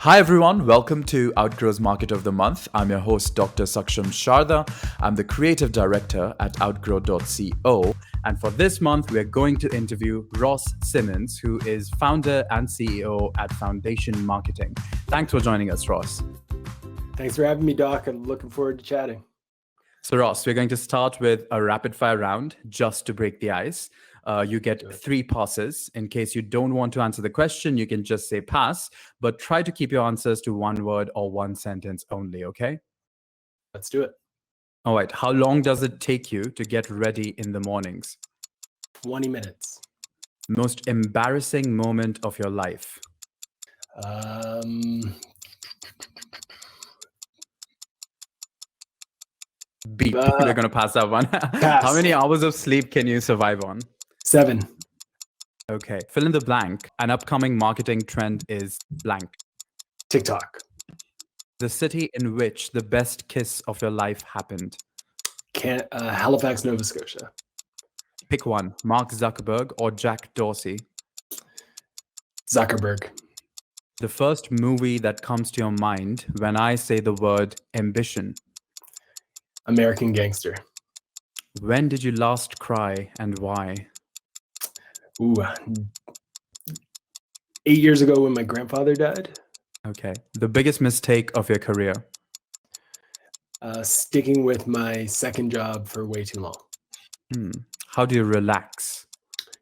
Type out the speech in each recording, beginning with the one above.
Hi everyone, welcome to Outgrow's Market of the Month. I'm your host, Dr. Saksham Sharda. I'm the creative director at outgrow.co. And for this month, we're going to interview Ross Simmonds, who is founder and CEO at Foundation Marketing. Thanks for joining us, Ross. Thanks for having me, Doc. I'm looking forward to chatting. So Ross, we're going to start with a rapid fire round just to break the ice. You get 3 passes. In case you don't want to answer the question, you can just say pass, but try to keep your answers to 1 word or 1 sentence only, okay? Let's do it. All right. How long does it take you to get ready in the mornings? 20 minutes. Most embarrassing moment of your life? B. We're going to pass that one. How many hours of sleep can you survive on? 7. Okay. Fill in the blank. An upcoming marketing trend is blank. TikTok. The city in which the best kiss of your life happened? Halifax, Nova Scotia. Pick one. Mark Zuckerberg or Jack Dorsey? Zuckerberg. The first movie that comes to your mind when I say the word ambition? American Gangster. When did you last cry and why? 8 years ago when my grandfather died. Okay. The biggest mistake of your career? Sticking with my second job for way too long. How do you relax?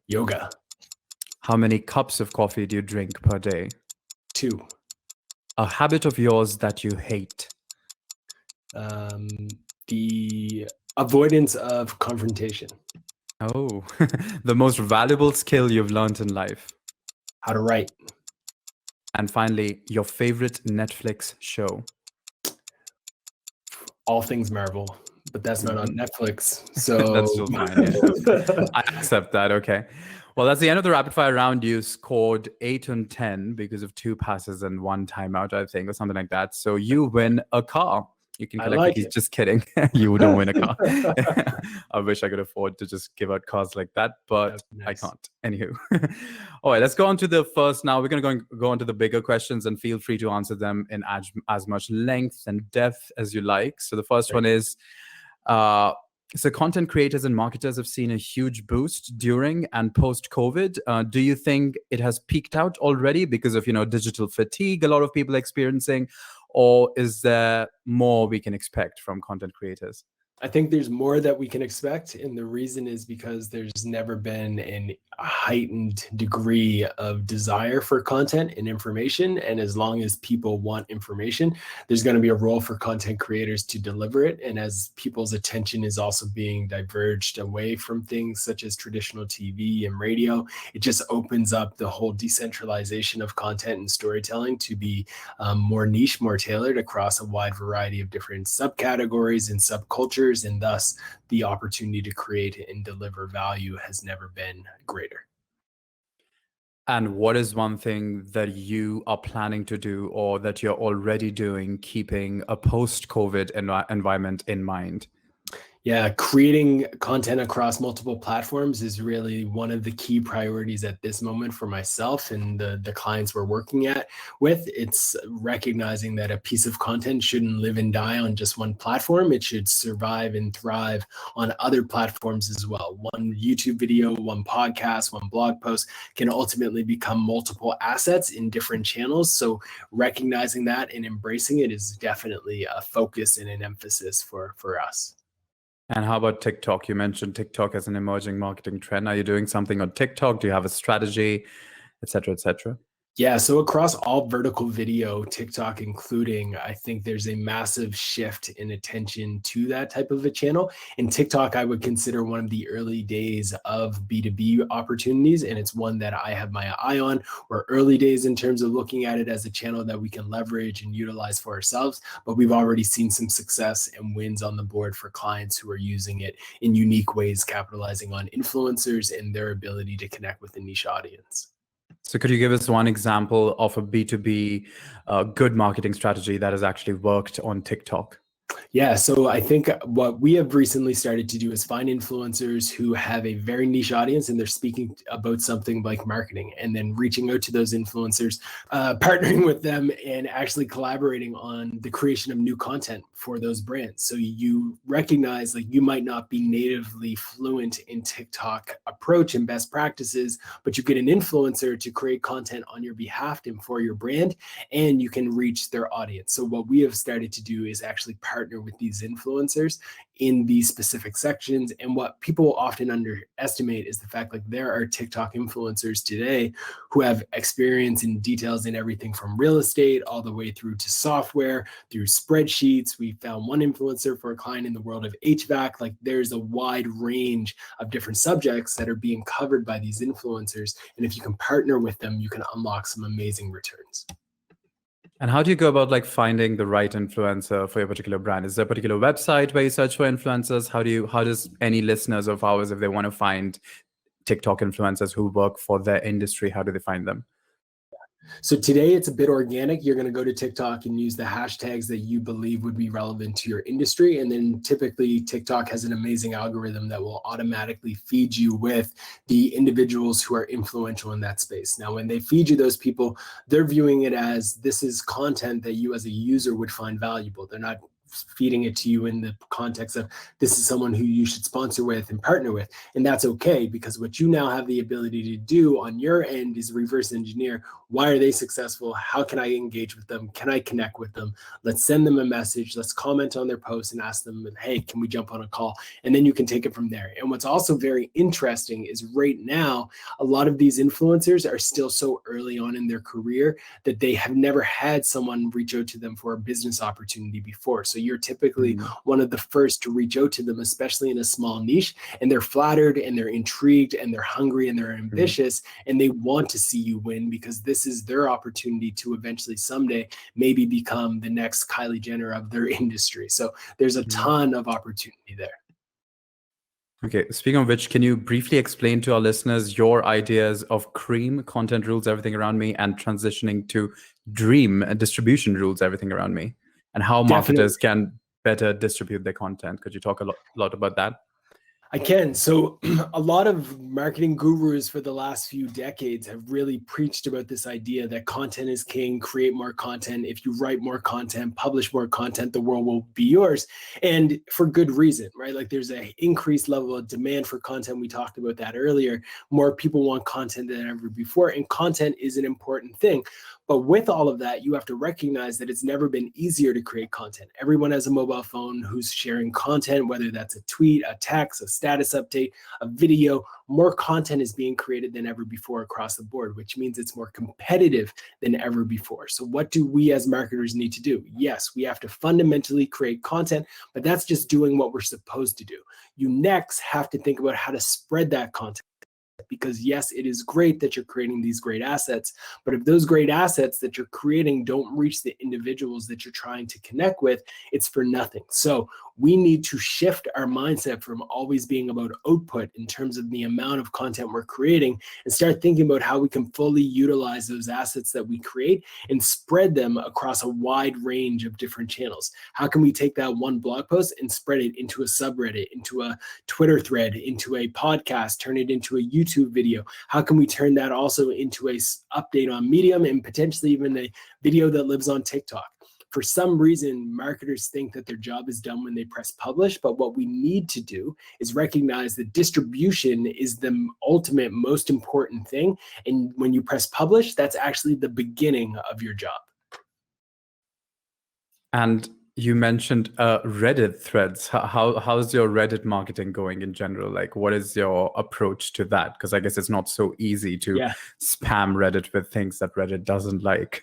Yoga. How many cups of coffee do you drink per day? 2. A habit of yours that you hate? The avoidance of confrontation. Oh, the most valuable skill you've learned in life? How to write. And finally, your favorite Netflix show? All Things Marvel, but that's not on Netflix. So That's still fine. Yeah. I accept that. Okay. Well, that's the end of the rapid fire round. You scored 8 and 10 because of 2 passes and 1 timeout, I think, or something like that. So you win a car. You can collect it. Just kidding. You don't win a car. I wish I could afford to just give out cars like that, but nice. I can't. Anywho. All right, let's go on to the first now. We're going to go on to the bigger questions, and feel free to answer them in as much length and depth as you like. So the first one is, so content creators and marketers have seen a huge boost during and post-COVID. Do you think it has peaked out already because of, digital fatigue a lot of people are experiencing? Or is there more we can expect from content creators? I think there's more that we can expect. And the reason is because there's never been a heightened degree of desire for content and information. And as long as people want information, there's going to be a role for content creators to deliver it. And as people's attention is also being diverged away from things such as traditional TV and radio, it just opens up the whole decentralization of content and storytelling to be more niche, more tailored across a wide variety of different subcategories and subcultures. And thus the opportunity to create and deliver value has never been greater. And what is one thing that you are planning to do or that you're already doing, keeping a post-COVID environment in mind? Yeah, creating content across multiple platforms is really one of the key priorities at this moment for myself and the clients we're working with. It's recognizing that a piece of content shouldn't live and die on just one platform. It should survive and thrive on other platforms as well. One YouTube video, one podcast, one blog post can ultimately become multiple assets in different channels. So recognizing that and embracing it is definitely a focus and an emphasis for us. And how about TikTok? You mentioned TikTok as an emerging marketing trend. Are you doing something on TikTok? Do you have a strategy, et cetera, et cetera? Yeah, so across all vertical video, TikTok including, I think there's a massive shift in attention to that type of a channel. And TikTok, I would consider one of the early days of B2B opportunities. And it's one that I have my eye on. We're early days in terms of looking at it as a channel that we can leverage and utilize for ourselves. But we've already seen some success and wins on the board for clients who are using it in unique ways, capitalizing on influencers and their ability to connect with a niche audience. So could you give us one example of a B2B good marketing strategy that has actually worked on TikTok? Yeah, so I think what we have recently started to do is find influencers who have a very niche audience and they're speaking about something like marketing, and then reaching out to those influencers, partnering with them and actually collaborating on the creation of new content for those brands. So you recognize, like, you might not be natively fluent in TikTok approach and best practices, but you get an influencer to create content on your behalf and for your brand, and you can reach their audience. So what we have started to do is actually partner with these influencers in these specific sections. And what people often underestimate is the fact, like, there are TikTok influencers today who have experience in details in everything from real estate all the way through to software, through spreadsheets. We found one influencer for a client in the world of HVAC. Like, there's a wide range of different subjects that are being covered by these influencers. And if you can partner with them, you can unlock some amazing returns. And how do you go about like finding the right influencer for your particular brand? Is there a particular website where you search for influencers? How does any listeners of ours, if they want to find TikTok influencers who work for their industry, how do they find them? So today it's a bit organic. You're going to go to TikTok and use the hashtags that you believe would be relevant to your industry. And then typically TikTok has an amazing algorithm that will automatically feed you with the individuals who are influential in that space. Now, when they feed you those people, they're viewing it as this is content that you as a user would find valuable. They're not feeding it to you in the context of this is someone who you should sponsor with and partner with. And that's okay, because what you now have the ability to do on your end is reverse engineer. Why are they successful? How can I engage with them? Can I connect with them? Let's send them a message. Let's comment on their post and ask them, hey, can we jump on a call? And then you can take it from there. And what's also very interesting is right now, a lot of these influencers are still so early on in their career that they have never had someone reach out to them for a business opportunity before. So you're typically one of the first to reach out to them, especially in a small niche, and they're flattered and they're intrigued and they're hungry and they're ambitious and they want to see you win, because this is their opportunity to eventually someday maybe become the next Kylie Jenner of their industry. So there's a ton of opportunity there. Okay, speaking of which, can you briefly explain to our listeners your ideas of CREAM, content rules everything around me, and transitioning to DREAM, distribution rules everything around me, and how marketers can better distribute their content? Could you talk a lot about that? I can. So a lot of marketing gurus for the last few decades have really preached about this idea that content is king, create more content. If you write more content, publish more content, the world will be yours. And for good reason, right? Like, there's an increased level of demand for content. We talked about that earlier. More people want content than ever before, and content is an important thing. But with all of that, you have to recognize that it's never been easier to create content. Everyone has a mobile phone who's sharing content, whether that's a tweet, a text, a status update, a video. More content is being created than ever before across the board, which means it's more competitive than ever before. So what do we as marketers need to do? Yes, we have to fundamentally create content, but that's just doing what we're supposed to do. You next have to think about how to spread that content. Because yes, it is great that you're creating these great assets, but if those great assets that you're creating don't reach the individuals that you're trying to connect with, it's for nothing. So we need to shift our mindset from always being about output in terms of the amount of content we're creating, and start thinking about how we can fully utilize those assets that we create and spread them across a wide range of different channels. How can we take that one blog post and spread it into a subreddit, into a Twitter thread, into a podcast, turn it into a YouTube video? How can we turn that also into a update on Medium, and potentially even a video that lives on TikTok? For some reason, marketers think that their job is done when they press publish, but what we need to do is recognize that distribution is the ultimate, most important thing. And when you press publish, that's actually the beginning of your job. And you mentioned Reddit threads. How's your Reddit marketing going in general? Like, what is your approach to that? Because I guess it's not so easy to spam Reddit with things that Reddit doesn't like.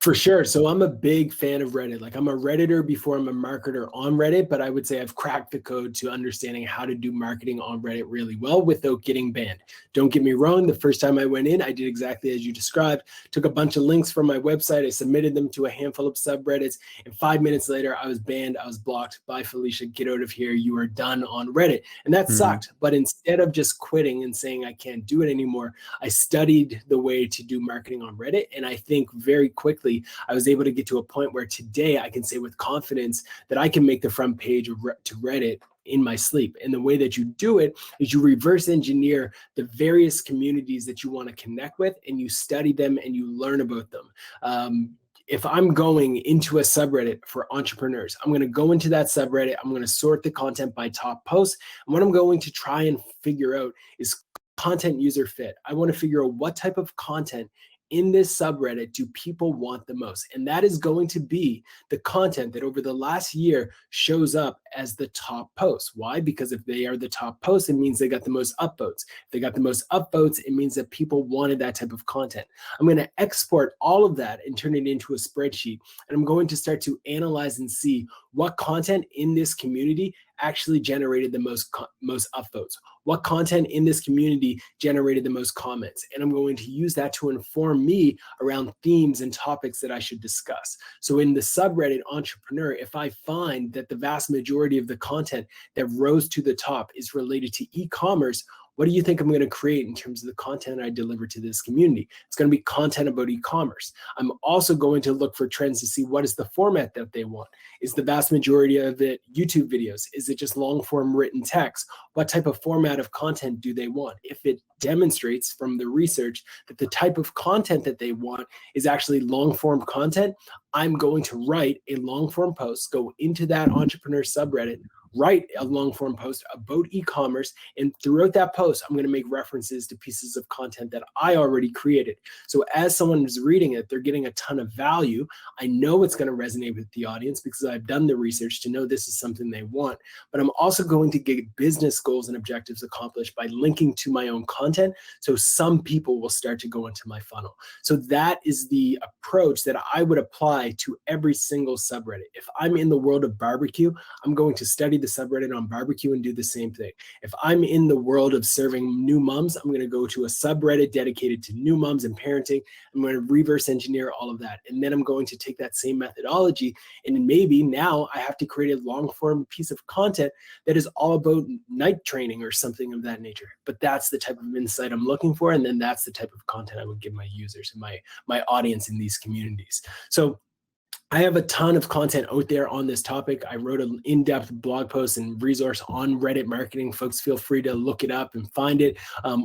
For sure. So I'm a big fan of Reddit. Like, I'm a Redditor before I'm a marketer on Reddit, but I would say I've cracked the code to understanding how to do marketing on Reddit really well without getting banned. Don't get me wrong. The first time I went in, I did exactly as you described, took a bunch of links from my website. I submitted them to a handful of subreddits, and 5 minutes later, I was banned. I was blocked. Bye, Felicia. Get out of here. You are done on Reddit. And that sucked. But instead of just quitting and saying I can't do it anymore, I studied the way to do marketing on Reddit. And I think very quickly quickly, I was able to get to a point where today I can say with confidence that I can make the front page to Reddit in my sleep. And the way that you do it is you reverse engineer the various communities that you want to connect with, and you study them and you learn about them. If I'm going into a subreddit for entrepreneurs, I'm going to go into that subreddit. I'm going to sort the content by top posts. And what I'm going to try and figure out is content user fit. I want to figure out what type of content in this subreddit do people want the most? And that is going to be the content that over the last year shows up as the top posts. Why? Because if they are the top posts, it means they got the most upvotes. If they got the most upvotes, it means that people wanted that type of content. I'm going to export all of that and turn it into a spreadsheet. And I'm going to start to analyze and see what content in this community actually generated the most upvotes. What content in this community generated the most comments. And I'm going to use that to inform me around themes and topics that I should discuss. So in the subreddit entrepreneur, if I find that the vast majority of the content that rose to the top is related to e-commerce, what do you think I'm going to create in terms of the content I deliver to this community? It's going to be content about e-commerce. I'm also going to look for trends to see what is the format that they want. Is the vast majority of it YouTube videos? Is it just long form written text? What type of format of content do they want? If it demonstrates from the research that the type of content that they want is actually long form content, I'm going to write a long form post, go into that entrepreneur subreddit, write a long form post about e-commerce, and throughout that post, I'm going to make references to pieces of content that I already created. So as someone is reading it, they're getting a ton of value. I know it's going to resonate with the audience because I've done the research to know this is something they want, but I'm also going to get business goals and objectives accomplished by linking to my own content. So some people will start to go into my funnel. So that is the approach that I would apply to every single subreddit. If I'm in the world of barbecue, I'm going to study the subreddit on barbecue and do the same thing. If I'm in the world of serving new moms, I'm going to go to a subreddit dedicated to new moms and parenting. I'm going to reverse engineer all of that. And then I'm going to take that same methodology, and maybe now I have to create a long form piece of content that is all about night training or something of that nature. But that's the type of insight I'm looking for. And then that's the type of content I would give my users and my audience in these communities. So I have a ton of content out there on this topic. I wrote an in-depth blog post and resource on Reddit marketing. Folks, feel free to look it up and find it,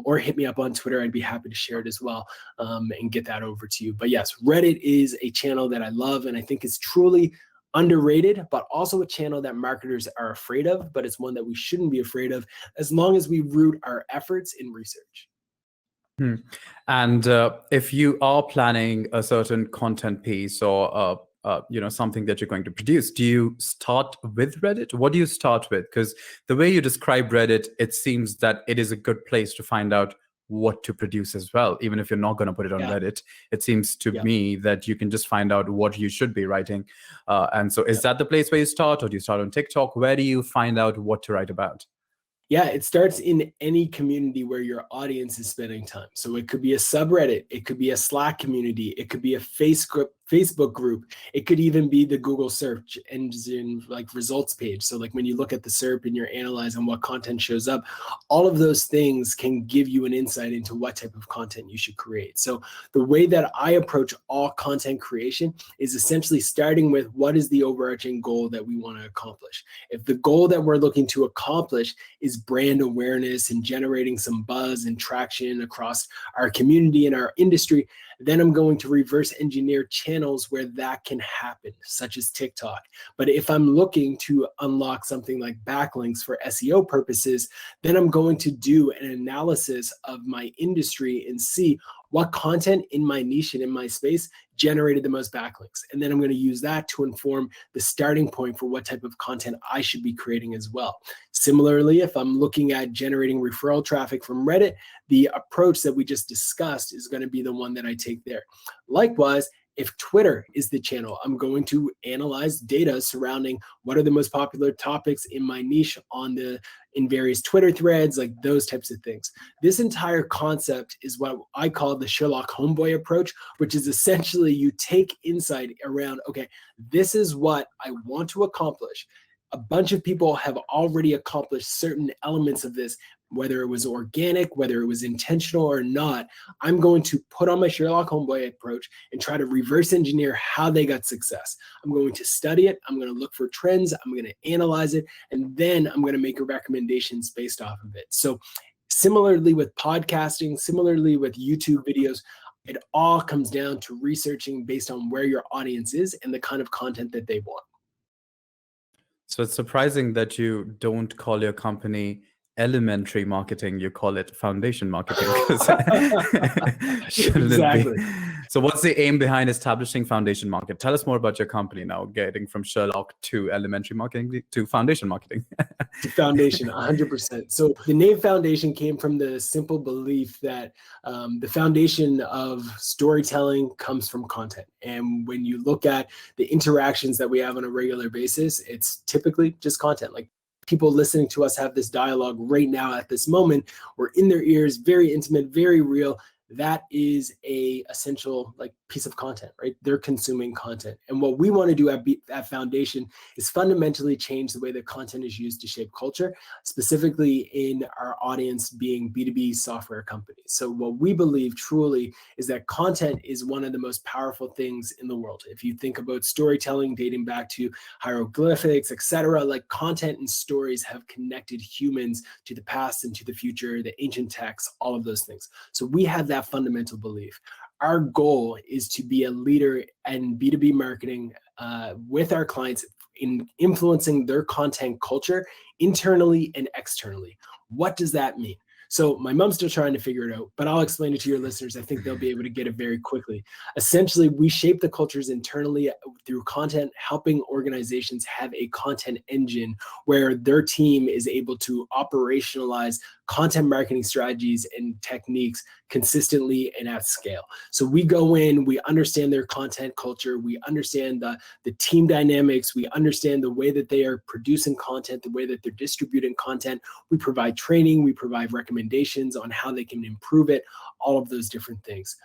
or hit me up on Twitter. I'd be happy to share it as well, and get that over to you. But yes, Reddit is a channel that I love, and I think is truly underrated, but also a channel that marketers are afraid of, but it's one that we shouldn't be afraid of as long as we root our efforts in research. And if you are planning a certain content piece or something that you're going to produce, do you start with Reddit? What do you start with? Because the way you describe Reddit, it seems that it is a good place to find out what to produce as well. Even if you're not going to put it on Reddit, it seems to me that you can just find out what you should be writing. And so is that the place where you start, or do you start on TikTok? Where do you find out what to write about? Yeah, it starts in any community where your audience is spending time. So it could be a subreddit, it could be a Slack community, it could be a Facebook group, it could even be the Google search engine like results page. So like when you look at the SERP and you're analyzing what content shows up, all of those things can give you an insight into what type of content you should create. So the way that I approach all content creation is essentially starting with what is the overarching goal that we want to accomplish. If the goal that we're looking to accomplish is brand awareness and generating some buzz and traction across our community and our industry, then I'm going to reverse engineer channels where that can happen, such as TikTok. But if I'm looking to unlock something like backlinks for SEO purposes, then I'm going to do an analysis of my industry and see what content in my niche and in my space generated the most backlinks. And then I'm going to use that to inform the starting point for what type of content I should be creating as well. Similarly, if I'm looking at generating referral traffic from Reddit, the approach that we just discussed is going to be the one that I take there. Likewise, if Twitter is the channel, I'm going to analyze data surrounding what are the most popular topics in my niche in various Twitter threads, like those types of things. This entire concept is what I call the Sherlock homeboy approach, which is essentially you take insight around, okay, this is what I want to accomplish. A bunch of people have already accomplished certain elements of this. whether it was organic, whether it was intentional or not, I'm going to put on my Sherlock Holmes approach and try to reverse engineer how they got success. I'm going to study it. I'm going to look for trends. I'm going to analyze it. And then I'm going to make recommendations based off of it. So similarly with podcasting, similarly with YouTube videos, it all comes down to researching based on where your audience is and the kind of content that they want. So it's surprising that you don't call your company elementary marketing, you call it foundation marketing. Shouldn't Exactly. it be? So what's the aim behind establishing foundation market? Tell us more about your company now, getting from Sherlock to elementary marketing to foundation marketing. To foundation, 100%. So the name foundation came from the simple belief that the foundation of storytelling comes from content. And when you look at the interactions that we have on a regular basis, it's typically just content. Like people listening to us have this dialogue right now at this moment. We're in their ears, very intimate, very real. That is a essential like piece of content, right? They're consuming content. And what we want to do at Foundation is fundamentally change the way that content is used to shape culture, specifically in our audience being B2B software companies. So what we believe truly is that content is one of the most powerful things in the world. If you think about storytelling dating back to hieroglyphics, etc., like content and stories have connected humans to the past and to the future, the ancient texts, all of those things. So we have that fundamental belief. Our goal is to be a leader in B2B marketing with our clients in influencing their content culture internally and externally. What does that mean? So my mom's still trying to figure it out, but I'll explain it to your listeners. I think they'll be able to get it very quickly. Essentially, we shape the cultures internally through content, helping organizations have a content engine where their team is able to operationalize content marketing strategies and techniques consistently and at scale. So we go in, we understand their content culture, we understand the team dynamics, we understand the way that they are producing content, the way that they're distributing content. We provide training, we provide recommendations on how they can improve it, all of those different things.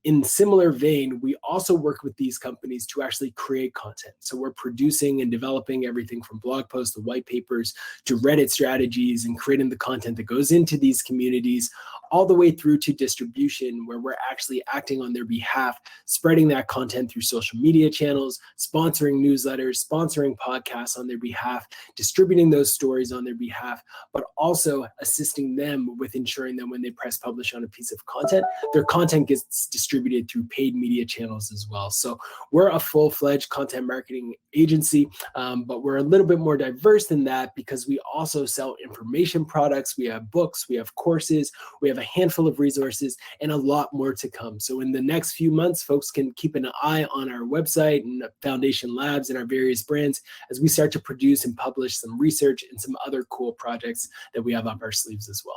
In similar vein, we also work with these companies to actually create content. So we're producing and developing everything from blog posts to white papers to Reddit strategies and creating the content that goes into these communities, all the way through to distribution, where we're actually acting on their behalf, spreading that content through social media channels, sponsoring newsletters, sponsoring podcasts on their behalf, distributing those stories on their behalf, but also assisting them with ensuring that when they press publish on a piece of content, their content gets distributed through paid media channels as well. So we're a full-fledged content marketing agency, but we're a little bit more diverse than that because we also sell information products. We have books, we have courses, we have a handful of resources, and a lot more to come. So in the next few months, folks can keep an eye on our website and Foundation Labs and our various brands as we start to produce and publish some research and some other cool projects that we have up our sleeves as well.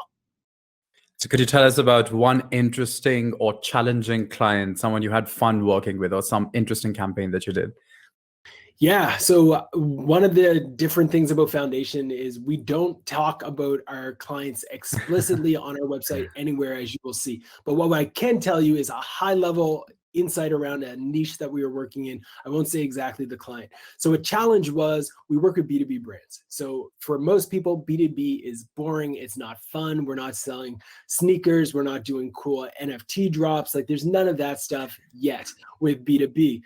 So could you tell us about one interesting or challenging client, someone you had fun working with, or some interesting campaign that you did? Yeah, so one of the different things about Foundation is we don't talk about our clients explicitly on our website anywhere, as you will see. But what I can tell you is a high level insight around a niche that we were working in. I won't say exactly the client. So a challenge was we work with B2B brands. So for most people, B2B is boring. It's not fun. We're not selling sneakers. We're not doing cool NFT drops. Like there's none of that stuff yet with B2B.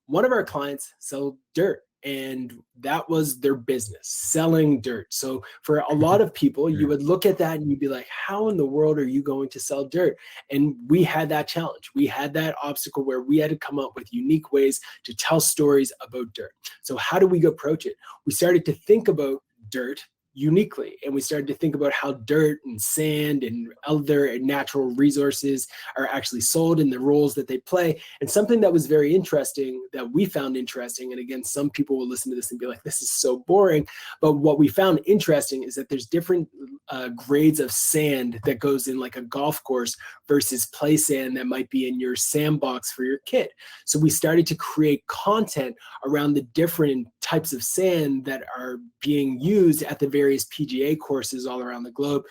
One of our clients sell dirt. And that was their business, selling dirt. So for a lot of people, you would look at that and you'd be like, how in the world are you going to sell dirt? And we had that challenge. We had that obstacle where we had to come up with unique ways to tell stories about dirt. So how do we approach it? We started to think about dirt uniquely. And we started to think about how dirt and sand and other natural resources are actually sold and the roles that they play. And something that was very interesting that we found interesting, and again, some people will listen to this and be like, this is so boring. But what we found interesting is that there's different grades of sand that goes in like a golf course versus play sand that might be in your sandbox for your kid. So we started to create content around the different types of sand that are being used at the various PGA courses all around the globe,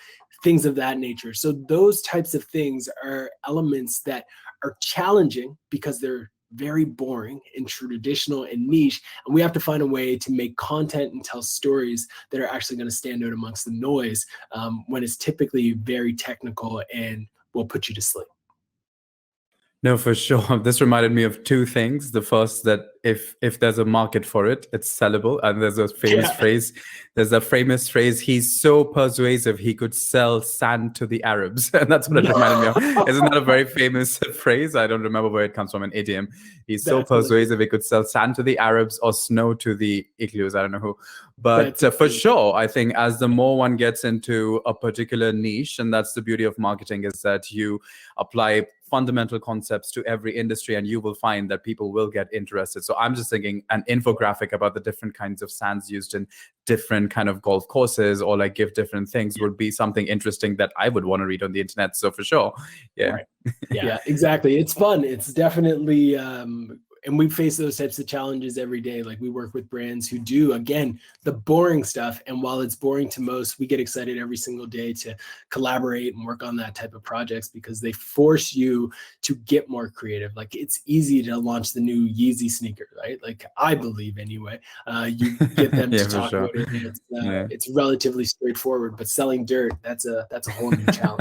things of that nature. So those types of things are elements that are challenging because they're very boring and traditional and niche. And we have to find a way to make content and tell stories that are actually going to stand out amongst the noise when it's typically very technical and will put you to sleep. No, for sure. This reminded me of two things. The first, that if there's a market for it, it's sellable. And there's a famous phrase. There's a famous phrase. He's so persuasive he could sell sand to the Arabs, and that's what it reminded me of. Isn't that a very famous phrase? I don't remember where it comes from. An idiom. He's so persuasive he could sell sand to the Arabs or snow to the igloos. I don't know who. But for sure, I think as the more one gets into a particular niche, and that's the beauty of marketing, is that you apply fundamental concepts to every industry, and you will find that people will get interested. So I'm just thinking an infographic about the different kinds of sands used in different kind of golf courses, or like give different things, would be something interesting that I would want to read on the internet. So for sure. Yeah. Right. Yeah, exactly. It's fun. It's definitely, and we face those types of challenges every day. Like, we work with brands who do, again, the boring stuff. And while it's boring to most, we get excited every single day to collaborate and work on that type of projects, because they force you to get more creative. Like, it's easy to launch the new Yeezy sneaker, right? Like, I believe anyway. You get them to talk about it. It's relatively straightforward, but selling dirt, that's a whole new challenge.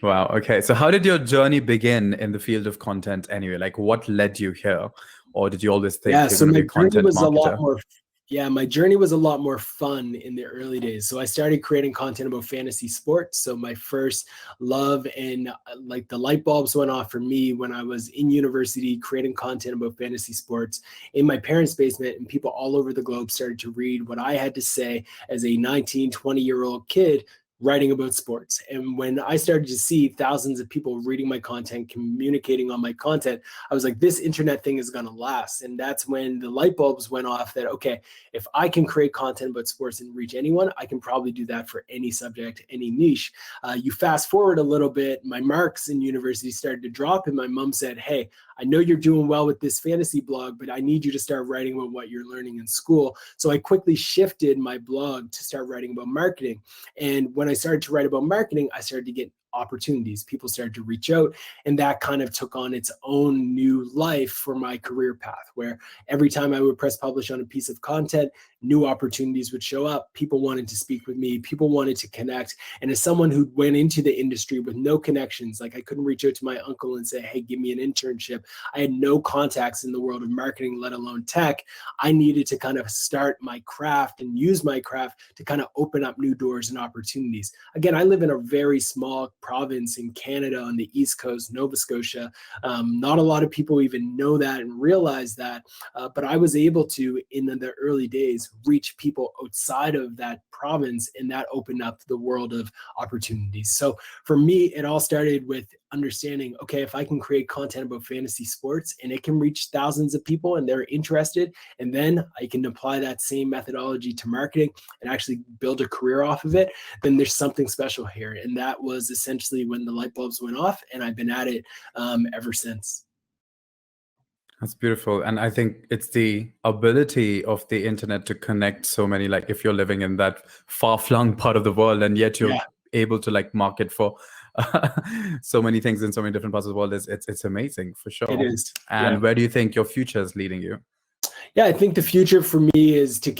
Wow. Okay. So how did your journey begin in the field of content anyway? Like, what led you here? Or did you always think you're going to be a content marketer? My journey was a lot more fun in the early days. So I started creating content about fantasy sports. So my first love and like the light bulbs went off for me when I was in university creating content about fantasy sports in my parents' basement, and people all over the globe started to read what I had to say as a 19, 20-year-old kid writing about sports. And when I started to see thousands of people reading my content, communicating on my content, I was like, this internet thing is going to last. And that's when the light bulbs went off that, okay, if I can create content about sports and reach anyone, I can probably do that for any subject, any niche. You fast forward a little bit, my marks in university started to drop, and my mom said, hey, I know you're doing well with this fantasy blog, but I need you to start writing about what you're learning in school. So I quickly shifted my blog to start writing about marketing. And when I started to write about marketing, I started to get opportunities. People started to reach out, and that kind of took on its own new life for my career path, where every time I would press publish on a piece of content, new opportunities would show up. People wanted to speak with me. People wanted to connect. And as someone who went into the industry with no connections, like I couldn't reach out to my uncle and say, hey, give me an internship. I had no contacts in the world of marketing, let alone tech. I needed to kind of start my craft and use my craft to kind of open up new doors and opportunities. Again, I live in a very small province in Canada on the East Coast, Nova Scotia. Not a lot of people even know that and realize that, but I was able to, in the early days, reach people outside of that province, and that opened up the world of opportunities. So for me, it all started with understanding, okay, if I can create content about fantasy sports and it can reach thousands of people and they're interested, and then I can apply that same methodology to marketing and actually build a career off of it, then there's something special here. And that was essentially when the light bulbs went off, and I've been at it ever since. That's beautiful. And I think it's the ability of the internet to connect so many, like if you're living in that far-flung part of the world and yet you're able to like market for so many things in so many different parts of the world, it's amazing for sure. It is. And where do you think your future is leading you? Yeah, I think the future for me is to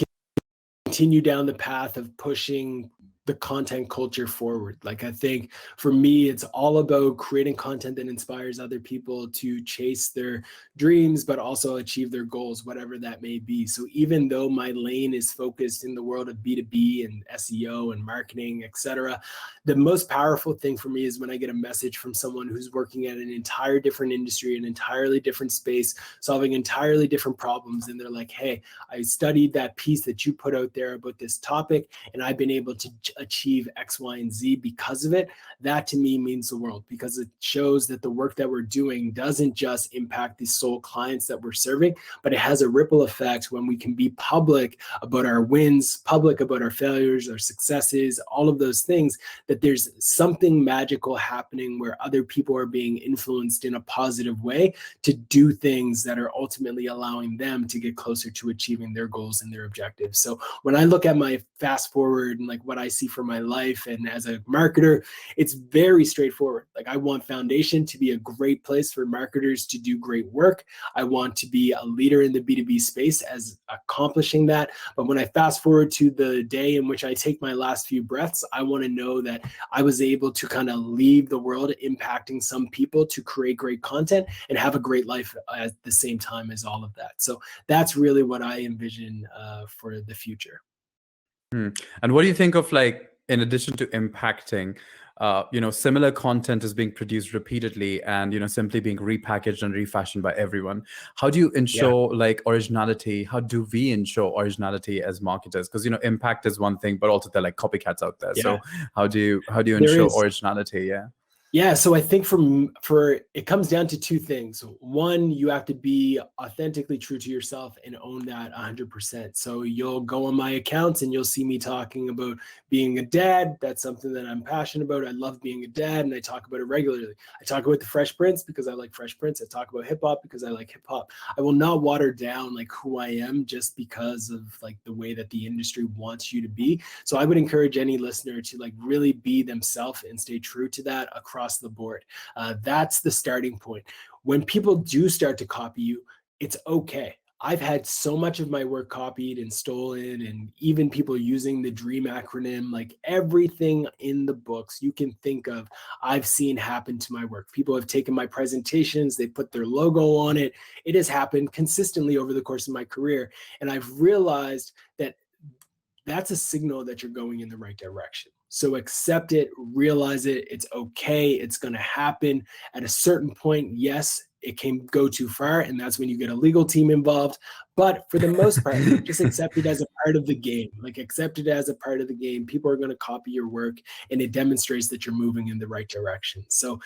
continue down the path of pushing the content culture forward. Like, I think for me, it's all about creating content that inspires other people to chase their dreams, but also achieve their goals, whatever that may be. So even though my lane is focused in the world of B2B and SEO and marketing, etc., the most powerful thing for me is when I get a message from someone who's working at an entire different industry, an entirely different space, solving entirely different problems. And they're like, hey, I studied that piece that you put out there about this topic, and I've been able to achieve X, Y, and Z because of it. That to me means the world, because it shows that the work that we're doing doesn't just impact the sole clients that we're serving, but it has a ripple effect when we can be public about our wins, public about our failures, our successes, all of those things, that there's something magical happening where other people are being influenced in a positive way to do things that are ultimately allowing them to get closer to achieving their goals and their objectives. So when I look at my fast forward and like what I see see for my life. And as a marketer, it's very straightforward. Like, I want Foundation to be a great place for marketers to do great work. I want to be a leader in the B2B space as accomplishing that. But when I fast forward to the day in which I take my last few breaths, I want to know that I was able to kind of leave the world impacting some people to create great content and have a great life at the same time as all of that. So that's really what I envision for the future. And what do you think of, like, in addition to impacting, similar content is being produced repeatedly and, simply being repackaged and refashioned by everyone? How do you ensure like originality? How do we ensure originality as marketers? Because, impact is one thing, but also there are like copycats out there. So how do you ensure originality? Yeah, so I think for it comes down to two things. One, you have to be authentically true to yourself and own that 100%. So you'll go on my accounts and you'll see me talking about being a dad. That's something that I'm passionate about. I love being a dad, and I talk about it regularly. I talk about the Fresh Prince because I like Fresh Prince. I talk about hip hop because I like hip hop. I will not water down like who I am just because of like the way that the industry wants you to be. So I would encourage any listener to like really be themselves and stay true to that across the board. That's the starting point. When people do start to copy you, it's okay. I've had so much of my work copied and stolen, and even people using the DREAM acronym, like everything in the books you can think of, I've seen happen to my work. People have taken my presentations, they put their logo on it. It has happened consistently over the course of my career. And I've realized that that's a signal that you're going in the right direction. So accept it, realize it, it's okay, it's going to happen. At a certain point, yes, it can go too far, and that's when you get a legal team involved. But for the most part, just accept it as a part of the game. Like, accept it as a part of the game. People are going to copy your work, and it demonstrates that you're moving in the right direction. So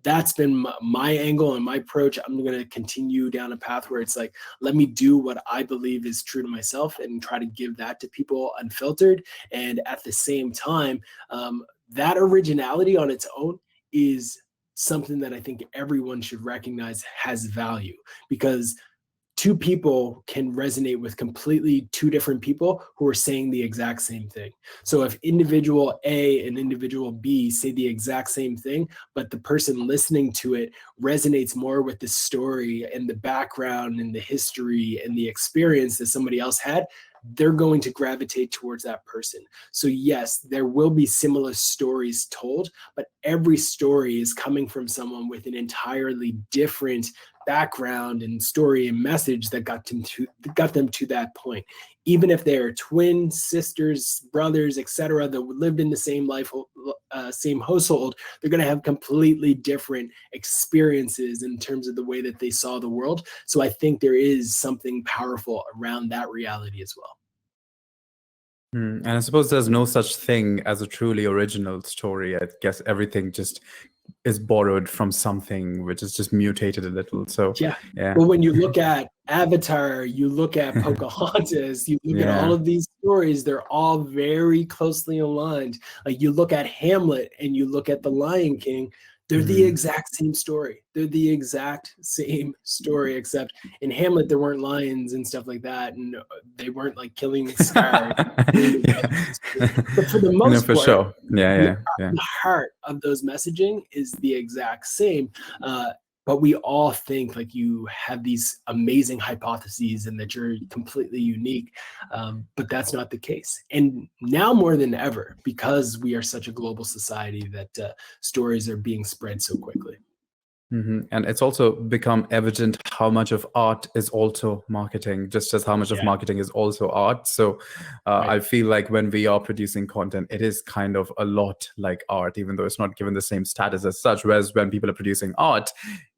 that's been my angle and my approach. I'm going to continue down a path where it's like, let me do what I believe is true to myself and try to give that to people unfiltered. And at the same time, that originality on its own is something that I think everyone should recognize has value, because two people can resonate with completely two different people who are saying the exact same thing. So if individual A and individual B say the exact same thing, but the person listening to it resonates more with the story and the background and the history and the experience that somebody else had, they're going to gravitate towards that person. So yes, there will be similar stories told, but every story is coming from someone with an entirely different background and story and message that got them to that point. Even if they are twins, sisters, brothers, etc., that lived in the same life, same household, they're going to have completely different experiences in terms of the way that they saw the world. So I think there is something powerful around that reality as well. And I suppose there's no such thing as a truly original story. I guess everything just is borrowed from something which is just mutated a little. So yeah. Well, when you look at Avatar, you look at Pocahontas, you look at all of these stories, they're all very closely aligned. Like, you look at Hamlet and you look at The Lion King, they're the exact same story. They're the exact same story, except in Hamlet, there weren't lions and stuff like that, and they weren't like killing Scar. But for the most part, sure. The heart of those messaging is the exact same. But we all think like you have these amazing hypotheses and that you're completely unique. But that's not the case. And now more than ever, because we are such a global society, that stories are being spread so quickly. And it's also become evident how much of art is also marketing, just as how much of marketing is also art. So I feel like when we are producing content, it is kind of a lot like art, even though it's not given the same status as such. Whereas when people are producing art,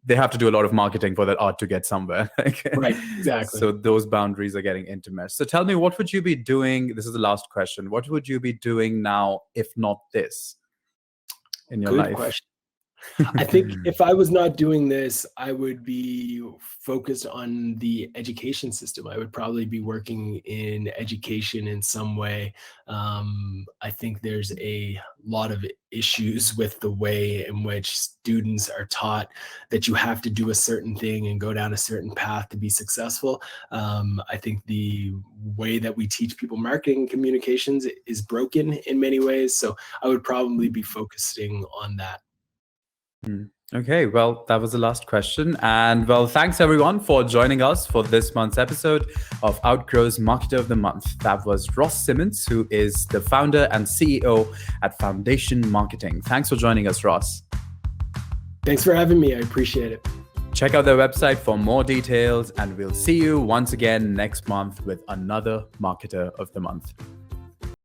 they have to do a lot of marketing for that art to get somewhere. Right, exactly. So those boundaries are getting intermeshed. So tell me, what would you be doing? This is the last question. What would you be doing now, if not this, in your life? Good question. I think if I was not doing this, I would be focused on the education system. I would probably be working in education in some way. I think there's a lot of issues with the way in which students are taught that you have to do a certain thing and go down a certain path to be successful. I think the way that we teach people marketing and communications is broken in many ways. So I would probably be focusing on that. Okay, well, that was the last question. And well, thanks everyone for joining us for this month's episode of Outgrow's Marketer of the Month. That was Ross Simmonds, who is the founder and CEO at Foundation Marketing. Thanks for joining us, Ross. Thanks for having me. I appreciate it. Check out their website for more details, and we'll see you once again next month with another Marketer of the Month.